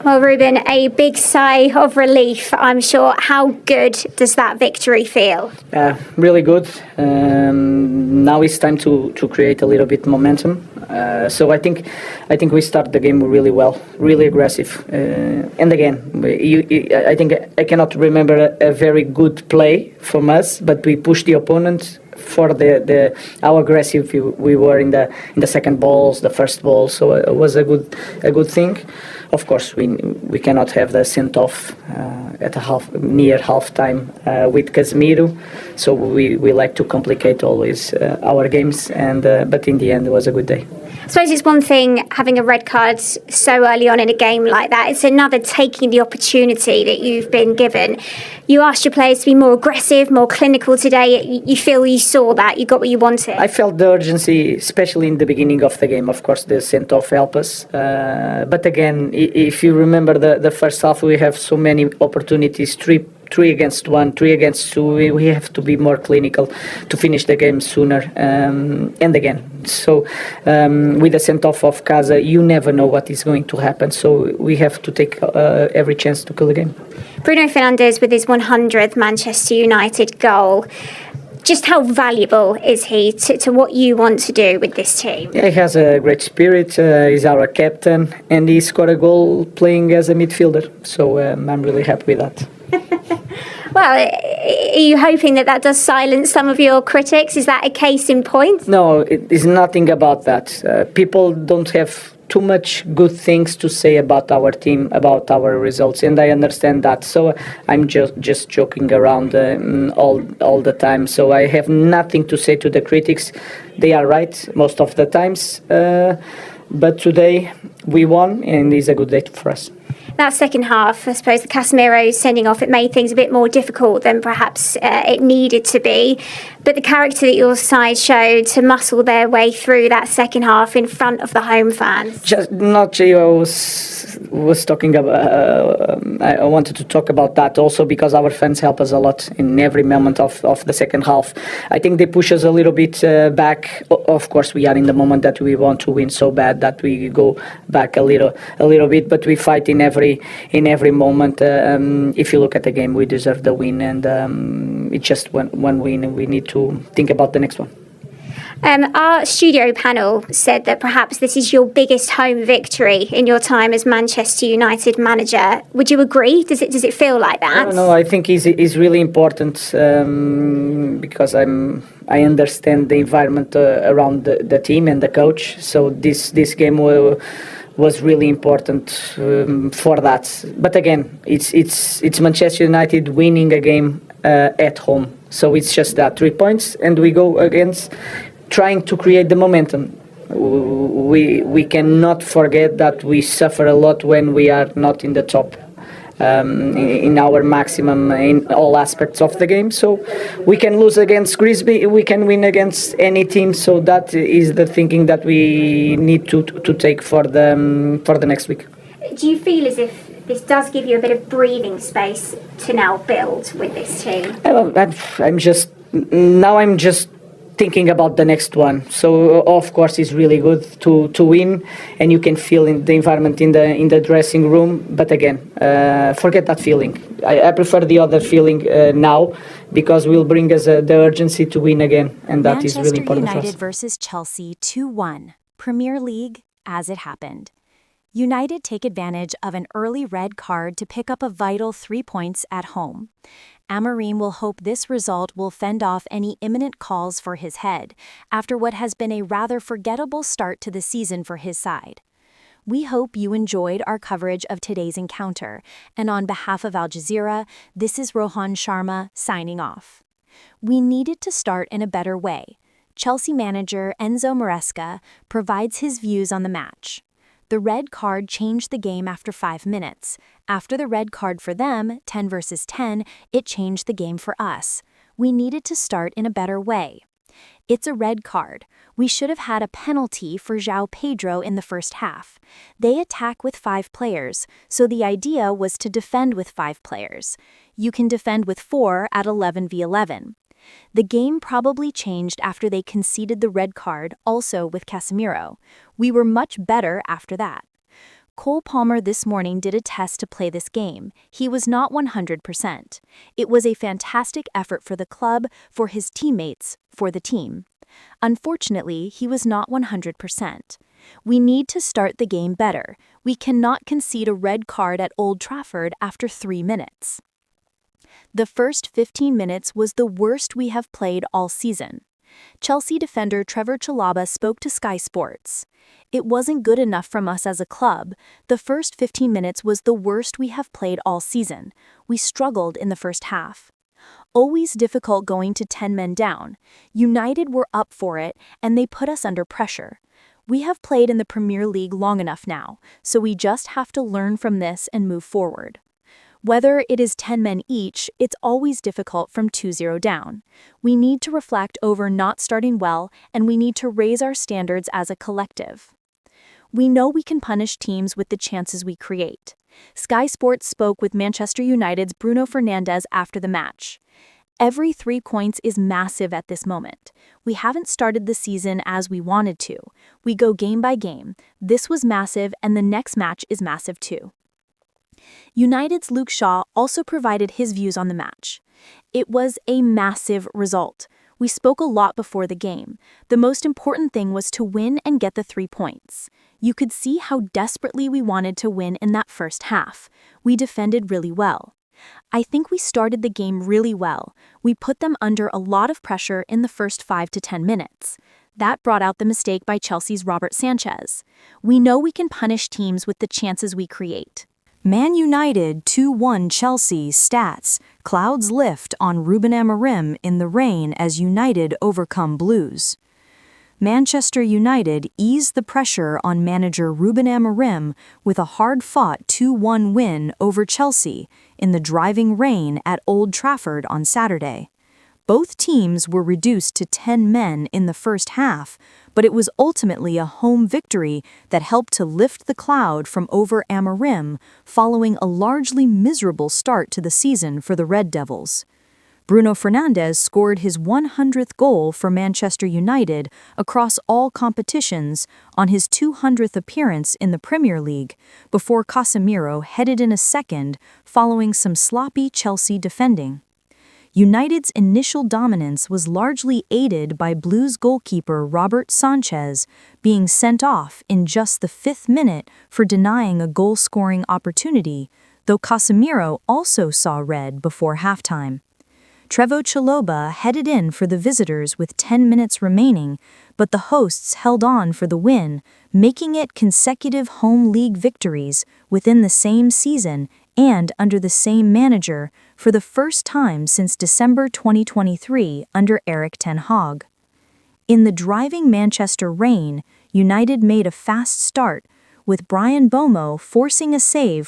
Well, Ruben, a big sigh of relief, I'm sure. How good does that victory feel? Really good. Now it's time to create a little bit momentum. So I think we start the game really well, really aggressive. And again, I think I cannot remember a very good play from us, but we pushed the opponent for how aggressive we were in the second balls, the first ball. So it was a good thing. Of course, we cannot have the sent off at near halftime with Casemiro. So we like to complicate always our games. But in the end, it was a good day. I suppose it's one thing having a red card so early on in a game like that. It's another taking the opportunity that you've been given. You asked your players to be more aggressive, more clinical today. You feel you saw that, you got what you wanted? I felt the urgency, especially in the beginning of the game. Of course, the sent-off helped us. But again, if you remember the first half, we have so many opportunities, three against one, three against two. We have to be more clinical to finish the game sooner. And again, so with the sent-off of Casa, you never know what is going to happen. So we have to take every chance to kill the game. Bruno Fernandes with his 100th Manchester United goal. Just how valuable is he to what you want to do with this team? Yeah, he has a great spirit. He's our captain, and he scored a goal playing as a midfielder. So I'm really happy with that. Well, are you hoping that does silence some of your critics? Is that a case in point? No, it is nothing about that. People don't have too much good things to say about our team, about our results, and I understand that. So I'm just joking around all the time. So I have nothing to say to the critics. They are right most of the times. But today we won, and it's a good day for us. That second half, I suppose the Casemiro sending off, it made things a bit more difficult than perhaps it needed to be. But the character that your side showed to muscle their way through that second half in front of the home fans. Just not I was talking about. I wanted to talk about that also because our fans help us a lot in every moment of the second half. I think they push us a little bit back. Of course, we are in the moment that we want to win so bad that we go back a little bit, but we fight in every moment. If you look at the game, we deserve the win, and it's just one win, and we need to think about the next one. Our studio panel said that perhaps this is your biggest home victory in your time as Manchester United manager. Would you agree? Does it feel like that? No, I think it's really important because I understand the environment around the team and the coach. So this game was really important for that. But again, it's Manchester United winning a game at home. So it's just that 3 points, and we go against trying to create the momentum. We cannot forget that we suffer a lot when we are not in the top, in our maximum in all aspects of the game. So we can lose against Grisby, we can win against any team. So that is the thinking that we need to take for the next week. Do you feel as if this does give you a bit of breathing space to now build with this team? I'm just thinking about the next one. So of course it's really good to win, and you can feel in the environment in the dressing room. But again, forget that feeling. I prefer the other feeling now, because will bring us the urgency to win again, and that is really important for us. Manchester United versus Chelsea 2-1, Premier League as it happened. United take advantage of an early red card to pick up a vital 3 points at home. Amorim will hope this result will fend off any imminent calls for his head after what has been a rather forgettable start to the season for his side. We hope you enjoyed our coverage of today's encounter, and on behalf of Al Jazeera, this is Rohan Sharma signing off. We needed to start in a better way. Chelsea manager Enzo Maresca provides his views on the match. The red card changed the game after 5 minutes. After the red card for them, 10 versus 10, it changed the game for us. We needed to start in a better way. It's a red card. We should have had a penalty for João Pedro in the first half. They attack with 5 players, so the idea was to defend with 5 players. You can defend with 4 at 11v11. The game probably changed after they conceded the red card, also with Casemiro. We were much better after that. Cole Palmer this morning did a test to play this game. He was not 100%. It was a fantastic effort for the club, for his teammates, for the team. Unfortunately, he was not 100%. We need to start the game better. We cannot concede a red card at Old Trafford after 3 minutes. The first 15 minutes was the worst we have played all season. Chelsea defender Trevor Chalobah spoke to Sky Sports. It wasn't good enough from us as a club. The first 15 minutes was the worst we have played all season. We struggled in the first half. Always difficult going to 10 men down. United were up for it, and they put us under pressure. We have played in the Premier League long enough now, so we just have to learn from this and move forward. Whether it is 10 men each, it's always difficult from 2-0 down. We need to reflect over not starting well, and we need to raise our standards as a collective. We know we can punish teams with the chances we create. Sky Sports spoke with Manchester United's Bruno Fernandes after the match. Every 3 points is massive at this moment. We haven't started the season as we wanted to. We go game by game. This was massive, and the next match is massive too. United's Luke Shaw also provided his views on the match. It was a massive result. We spoke a lot before the game. The most important thing was to win and get the 3 points. You could see how desperately we wanted to win in that first half. We defended really well. I think we started the game really well. We put them under a lot of pressure in the first 5 to 10 minutes. That brought out the mistake by Chelsea's Robert Sanchez. We know we can punish teams with the chances we create. Man Utd 2-1 Chelsea stats. Clouds lift on Ruben Amorim in the rain as United overcome Blues. Manchester United eased the pressure on manager Ruben Amorim with a hard-fought 2-1 win over Chelsea in the driving rain at Old Trafford on Saturday. Both teams were reduced to 10 men in the first half, but it was ultimately a home victory that helped to lift the cloud from over Amorim following a largely miserable start to the season for the Red Devils. Bruno Fernandes scored his 100th goal for Manchester United across all competitions on his 200th appearance in the Premier League before Casemiro headed in a second following some sloppy Chelsea defending. United's initial dominance was largely aided by Blues goalkeeper Robert Sanchez being sent off in just the 5th minute for denying a goal-scoring opportunity, though Casemiro also saw red before halftime. Trevoh Chalobah headed in for the visitors with 10 minutes remaining, but the hosts held on for the win, making it consecutive home league victories within the same season and under the same manager for the first time since December 2023 under Erik ten Hag. In the driving Manchester rain, United made a fast start, with Brian Bomo forcing a save